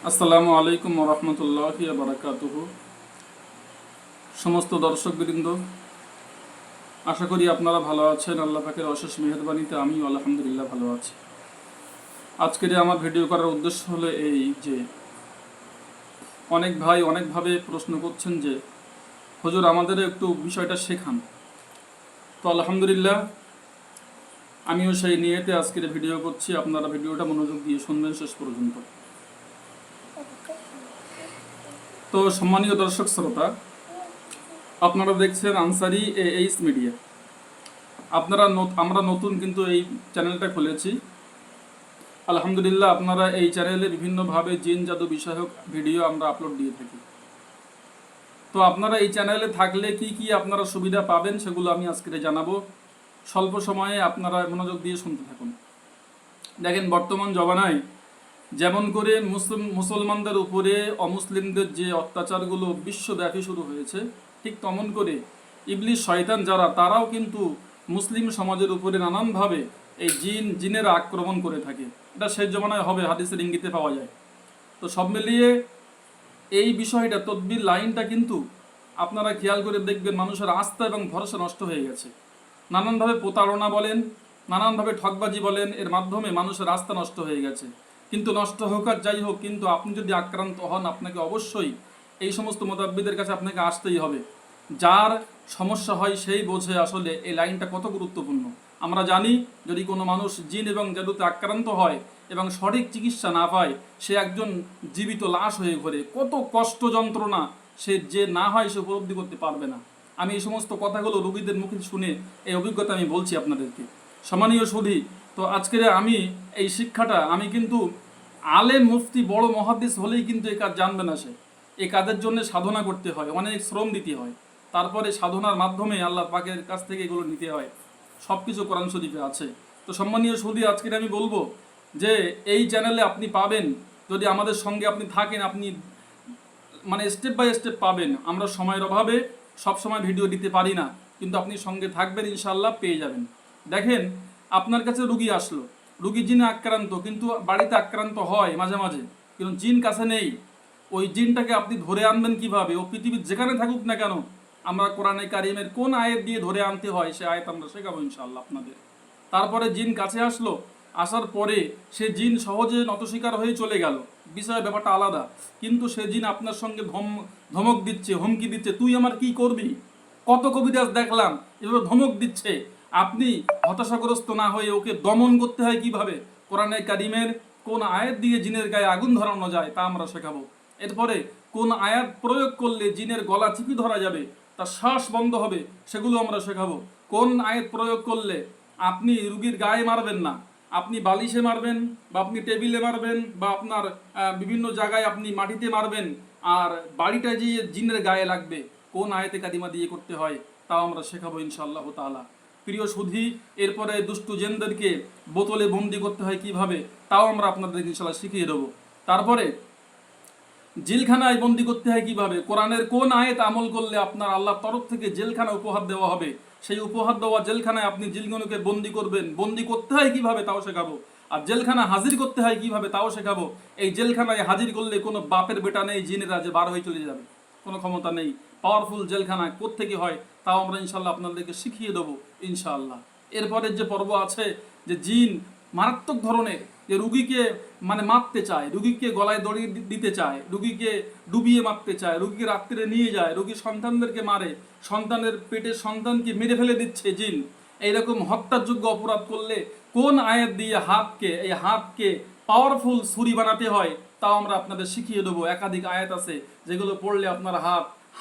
আসসালামু আলাইকুম রহমতুল্লাহি বারাকাতুহু। সমস্ত দর্শকবৃন্দ, আশা করি আপনারা ভালো আছেন। আল্লাহ পাকের অশেষ মেহেরবানিতে আমিও আলহামদুলিল্লাহ ভালো আছি। আজকের আমার ভিডিও করার উদ্দেশ্য হলো এই যে অনেক ভাই অনেকভাবে প্রশ্ন করছেন যে হুজুর আমাদের একটু বিষয়টা শেখান। তো আলহামদুলিল্লাহ আমিও সেই নিয়েতে আজকের ভিডিও করছি। আপনারা ভিডিওটা মনোযোগ দিয়ে শুনবেন শেষ পর্যন্ত। তো সম্মানীয় দর্শক শ্রোতা, আপনারা দেখছেন আনসারি এইচ মিডিয়া। আমরা নতুন কিন্তু এই চ্যানেলটা খুলেছি। আলহামদুলিল্লাহ আপনারা এই চ্যানেলে বিভিন্নভাবে জিন জাদু বিষয়ক ভিডিও আমরা আপলোড দিয়ে থাকি। তো আপনারা এই চ্যানেলে থাকলে কি কি আপনারা সুবিধা পাবেন সেগুলো আমি আজকে জানাবো। স্বল্প সময়ে আপনারা মনোযোগ দিয়ে শুনতে থাকুন। দেখেন, বর্তমান জমানায় যেমন করে মুসলমানদের উপরে অমুসলিমদের যে অত্যাচারগুলো বিশ্বব্যাপী শুরু হয়েছে, ঠিক তেমন করে ইবলিশ শয়তান যারা, তারাও কিন্তু মুসলিম সমাজের উপরে নানানভাবে এই জিনেরা আক্রমণ করে থাকে। এটা শেষ জমানায় হবে, হাদিসের ইঙ্গিতে পাওয়া যায়। তো সব মিলিয়ে এই বিষয়টা, তদবির লাইনটা কিন্তু আপনারা খেয়াল করে দেখবেন মানুষের আস্থা এবং ভরসা নষ্ট হয়ে গেছে। নানানভাবে প্রতারণা বলেন, নানানভাবে ঠকবাজি বলেন, এর মাধ্যমে মানুষের আস্থা নষ্ট হয়ে গেছে। কিন্তু নষ্ট হোক আর যাই হোক, কিন্তু আপনি যদি আক্রান্ত হন, আপনাকে অবশ্যই এই সমস্ত মোতাব্বিদের কাছে আপনাকে আসতেই হবে। যার সমস্যা হয় সেই বোঝে আসলে এই লাইনটা কত গুরুত্বপূর্ণ। আমরা জানি, যদি কোনো মানুষ জিন এবং জাদুতে আক্রান্ত হয় এবং সঠিক চিকিৎসা না পায়, সে একজন জীবিত লাশ হয়ে ঘোরে। কত কষ্ট যন্ত্রণা সে যে না হয় সে উপলব্ধি করতে পারবে না। আমি এই সমস্ত কথাগুলো রোগীদের মুখে শুনে এই অভিজ্ঞতা আমি বলছি আপনাদেরকে। সম্মানীয় সুধী, তো আজকের আমি এই শিক্ষাটা, আমি কিন্তু আলেম মুফতি বড় মহাদ্দিস হলেই কিন্তু এই কাজ জানবে না। সে এই কাজের জন্য সাধনা করতে হয়, অনেক শ্রম দিতে হয়। তারপরে সাধনার মাধ্যমে আল্লাহ পাকের কাছ থেকে এগুলো নিতে হয়। সব কিছু কোরআন শরীফে আছে। তো সম্মানীয় সুধী, আজকের আমি বলবো যে এই চ্যানেলে আপনি পাবেন, যদি আমাদের সঙ্গে আপনি থাকেন, আপনি মানে স্টেপ বাই স্টেপ পাবেন। আমরা সময়ের অভাবে সব সময় ভিডিও দিতে পারি না, কিন্তু আপনি সঙ্গে থাকবেন, ইনশাল্লাহ পেয়ে যাবেন। দেখেন, আপনার কাছে রুগী আসলো, রুগী জিনে আক্রান্ত, কিন্তু বাড়িতে আক্রান্ত হয় মাঝে মাঝে, কিন্তু জিন কাছে নেই। ওই জিনটাকে আপনি ধরে আনবেন কিভাবে? ও পৃথিবীর যেখানে থাকুক না কেন, আমরা কোরআনে কারিমের কোন আয়াত দিয়ে ধরে আনতে হয় সে আয়াত আমরা শেখাবো ইনশাল্লাহ আপনাদের। তারপরে জিন কাছে আসলো, আসার পরে সে জিন সহজে নতস্বীকার হয়ে চলে গেল, বিষয়ের ব্যাপারটা আলাদা। কিন্তু সে জিন আপনার সঙ্গে ধমক দিচ্ছে, হুমকি দিচ্ছে, তুই আমার কি করবি? কত কবিরাজ দেখলাম এভাবে ধমক দিচ্ছে। আপনি হতাশাগ্রস্ত না হয়ে ওকে দমন করতে হয় কিভাবে, কোরআনে কারিমের কোন আয়াত দিয়ে জিনের গায়ে আগুন ধরানো যায় তা আমরা শেখাবো। এরপরে কোন আয়াত প্রয়োগ করলে জিনের গলা চিপি ধরা যাবে, তার শ্বাস বন্ধ হবে, সেগুলো আমরা শেখাবো। কোন আয়াত প্রয়োগ করলে আপনি রুগীর গায়ে মারবেন না, আপনি বালিশে মারবেন, বা আপনি টেবিলে মারবেন, বা আপনার বিভিন্ন জায়গায় আপনি মাটিতে মারবেন, আর বাড়িটা যে জিনের গায়ে লাগবে কোন আয়াতে কাদিমা দিয়ে করতে হয় তাও আমরা শেখাবো ইনশাআল্লাহ তাআলা। প্রিয় সুধী, এরপরে দুষ্টু জেনদেরকে বোতলে বন্দি করতে হয় কিভাবে তাও আমরা আপনাদের ইনশাআল্লাহ শিখিয়ে দেবো। তারপরে জেলখানায় বন্দি করতে হয় কিভাবে, কোরআনের কোন আয়াত আমল করলে আপনার আল্লাহর তরফ থেকে জেলখানা উপহার দেওয়া হবে, সেই উপহার দেওয়া জেলখানায় আপনি জিনগুলোকে বন্দি করবেন, বন্দি করতে হয় কিভাবে তাও শেখাবো। আর জেলখানা হাজির করতে হয় কিভাবে তাও শেখাবো। এই জেলখানায় হাজির করলে কোনো বাপের বেটা নেই জিনেরা যে বার হয়ে চলে যাবে, কোনো ক্ষমতা নেই। পাওয়ারফুল জেলখানা কোত্থেকে হয় তাও আমরা ইনশাল্লাহ আপনাদেরকে শিখিয়ে দেবো ইনশাআল্লাহ। এরপরের যে পর্ব আছে, যে জিন মারাত্মক ধরনের, যে রুগীকে মানে মারতে চায়, রুগীকে গলায় দড়ি দিতে চায়, রুগীকে ডুবিয়ে মারতে চায়, রুগীকে রাত্রে নিয়ে যায়, রুগীর সন্তানদেরকে মারে, সন্তানের পেটের সন্তানকে মেরে ফেলে দিচ্ছে জিন। এইরকম হত্যাযোগ্য অপরাধ করলে কোন আয়াত দিয়ে এই হাতকে পাওয়ারফুল ছুরি বানাতে হয় তাও আমরা আপনাদের শিখিয়ে দেবো। একাধিক আয়াত আছে যেগুলো পড়লে আপনার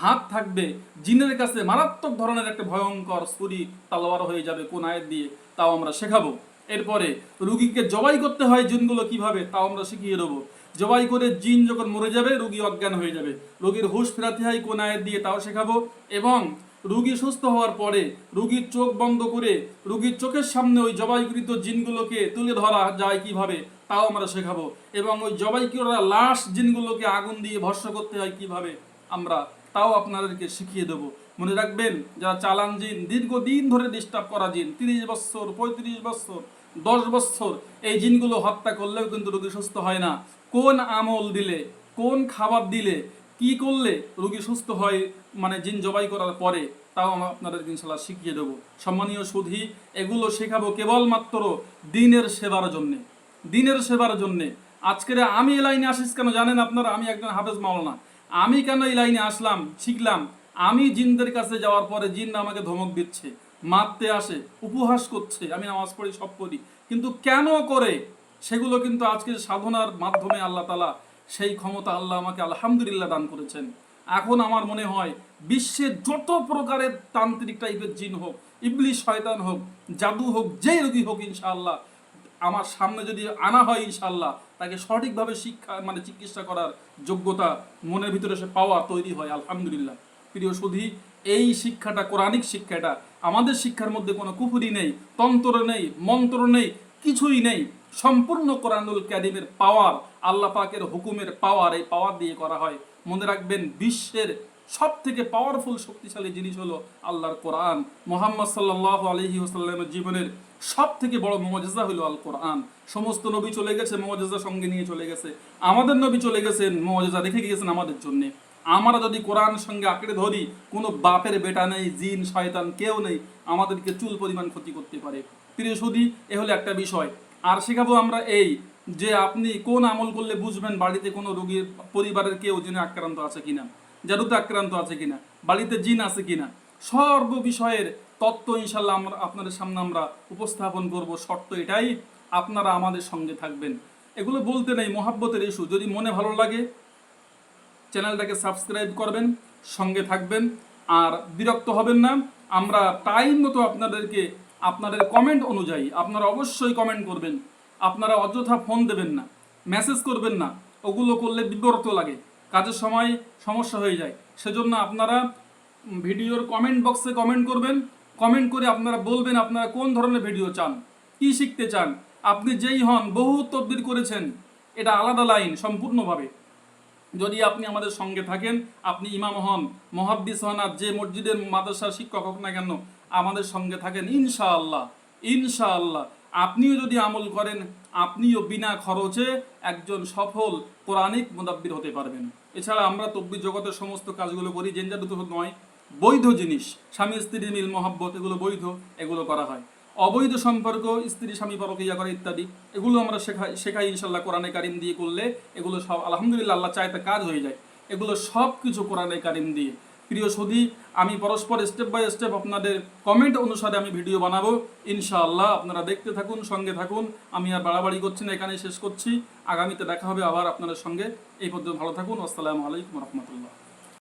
হাত থাকবে জিনের কাছে মারাত্মক ধরনের একটা ভয়ঙ্কর ছুরি তালোয়ার হয়ে যাবে কোন আয়াত দিয়ে তাও আমরা শেখাবো। এরপরে রুগীকে জবাই করতে হয় জিনগুলো কিভাবে তাও আমরা শিখিয়ে দেবো। জবাই করে জিন যখন মরে যাবে, রুগী অজ্ঞান হয়ে যাবে, রুগীর হুঁশ ফেরাতে হয় কোন আয়াত দিয়ে তাও শেখাবো। এবং রুগী সুস্থ হওয়ার পরে রুগীর চোখ বন্ধ করে রুগীর চোখের সামনে ওই জবাইকৃত জিনগুলোকে তুলে ধরা যায় কিভাবে তাও আমরা শেখাবো। এবং ওই জবাইকৃত লাশ জিনগুলোকে আগুন দিয়ে ভস্ম করতে হয় কিভাবে আমরা তাও আপনাদেরকে শিখিয়ে দেবো। মনে রাখবেন, যারা চালান জিন, দীর্ঘদিন ধরে ডিস্টার্ব করা জিন, 30 বছর 35 বছর 10 বছর এই জিনগুলো হত্যা করলেও কিন্তু রোগী সুস্থ হয় না। কোন আমল দিলে, কোন খাবার দিলে, কি করলে রোগী সুস্থ হয়, মানে জিন জবাই করার পরে, তাও আমরা আপনাদের ইনশাল্লাহ শিখিয়ে দেবো। সম্মানীয় সুধী, এগুলো শেখাবো কেবলমাত্র দিনের সেবার জন্যে, দিনের সেবার জন্যে। আজকের আমি এই লাইনে আসিস কেন জানেন আপনারা? আমি একজন হাফেজ মাওলানা। আমি কেন এই লাইনে আসলাম, শিখলাম? আমি জিনদের কাছে যাওয়ার পরে জিন আমাকে ধমক দিচ্ছে, মারতে আসে, উপহাস করছে, আমি নামাজ পড়ি, সব করি, কিন্তু কেন করে সেগুলো কিন্তু আজকের সাধনার মাধ্যমে আল্লাহ তাআলা সেই ক্ষমতা আল্লাহ আমাকে আলহামদুলিল্লাহ দান করেছেন। এখন আমার মনে হয় বিশ্বে যত প্রকারের তান্ত্রিক টাইপের জিন হোক, ইবলিশ শয়তান হোক, জাদু হোক, যেই রোগী হোক, ইনশাআল্লাহ আমার সামনে যদি আনা হয়, ইনশাআল্লাহ তাকে সঠিকভাবে শিক্ষা মানে চিকিৎসা করার যোগ্যতা মনের ভিতরে সে পাওয়া তৈরি হয় আলহামদুলিল্লাহ। প্রিয় সুধী, এই শিক্ষাটা কোরআনিক শিক্ষাটা, আমাদের শিক্ষার মধ্যে কোনো কুফরি নেই, তন্ত্র নেই, মন্ত্র নেই, কিছুই নেই। সম্পূর্ণ কোরআনুল কারীমের পাওয়ার, আল্লাহ পাকের হুকুমের পাওয়ার, এই পাওয়ার দিয়ে করা হয়। মনে রাখবেন, বিশ্বের সব থেকে পাওয়ারফুল শক্তিশালী জিনিস হলো আল্লাহর কোরআন। মুহাম্মদ সাল্লাল্লাহু আলাইহি ওয়াসাল্লামের জীবনের সব থেকে বড় মুআজিজা হলো আল কোরআন। সমস্ত নবী চলে গেছে, মুআজিজা সঙ্গে নিয়ে চলে গেছে। আমাদের নবী চলে গেছেন, মুআজিজা রেখে গিয়েছেন আমাদের জন্য। আমরা যদি কোরআন সঙ্গে আঁকড়ে ধরি, কোনো বাপের বেটা নেই, জিন শয়তান কেউ নেই আমাদেরকে চুল পরিমাণ ক্ষতি করতে পারে। প্রিয় সুধী, এ হলো একটা বিষয়। আর শেখাবো আমরা এই যে আপনি কোন আমল করলে বুঝবেন বাড়িতে কোনো রোগীর পরিবারের কেউ জিনে আক্রান্ত আছে কিনা, জাদুতে আক্রান্ত আছে কিনা, বাড়িতে জিন আছে কিনা, সর্ব বিষয়ের তত্ত্ব ইনশাল্লাহ আমরা আপনাদের সামনে আমরা উপস্থাপন করব। শর্ত এটাই, আপনারা আমাদের সঙ্গে থাকবেন। এগুলো বলতে নেই, মহাব্বতের ইস্যু। যদি মনে ভালো লাগে চ্যানেলটাকে সাবস্ক্রাইব করবেন, সঙ্গে থাকবেন, আর বিরক্ত হবেন না। আমরা টাইম মতো আপনাদেরকে আপনাদের কমেন্ট অনুযায়ী আপনারা অবশ্যই কমেন্ট করবেন। আপনারা অযথা ফোন দেবেন না, মেসেজ করবেন না, ওগুলো করলে বিব্রত লাগে, কাজের সময় সমস্যা হয়ে যায়। সেজন্য আপনারা ভিডিওর কমেন্ট বক্সে কমেন্ট করবেন। কমেন্ট করে আপনারা বলবেন আপনারা কোন ধরনের ভিডিও চান, কি শিখতে চান। আপনি যেই হন, বহু তদবির করেছেন, এটা আলাদা লাইন সম্পূর্ণভাবে। যদি আপনি আমাদের সঙ্গে থাকেন, আপনি ইমাম হন, মুহাদ্দিস হন, আর যে মসজিদের মাদ্রাসার শিক্ষক হোক না কেন, আমাদের সঙ্গে থাকেন, ইনশাআল্লাহ ইনশাআল্লাহ আপনিও যদি আমল করেন, আপনিও বিনা খরচে একজন সফল কোরআনিক মুদাব্বির হতে পারবেন। এছাড়া আমরা তদবির জগতের সমস্ত কাজগুলো করি, জেনজাদুত নয়, বৈধ জিনিস, স্বামী স্ত্রীর মিল মহাব্বত, এগুলো বৈধ, এগুলো করা হয়। অবৈধ সম্পর্ক, স্ত্রী স্বামী পরকীয়া করে ইত্যাদি, এগুলো আমরা শেখাই ইনশাল্লাহ কোরআনে কারিম দিয়ে করলে এগুলো সব আলহামদুলিল্লাহ আল্লাহ চাইতে কাজ হয়ে যায়। এগুলো সব কিছু কোরআনে কারিম দিয়ে। প্রিয় সুধী, আমি পরস্পর স্টেপ বাই স্টেপ আপনাদের কমেন্ট অনুসারে আমি ভিডিও বানাবো ইনশাআল্লাহ। আপনারা দেখতে থাকুন, সঙ্গে থাকুন। আমি আর বাড়াবাড়ি করছি না, এখানেই শেষ করছি। আগামীতে দেখা হবে আবার আপনাদের সঙ্গে। এই পর্যন্ত ভালো থাকুন। আসসালামু আলাইকুম রহমতুল্লাহ।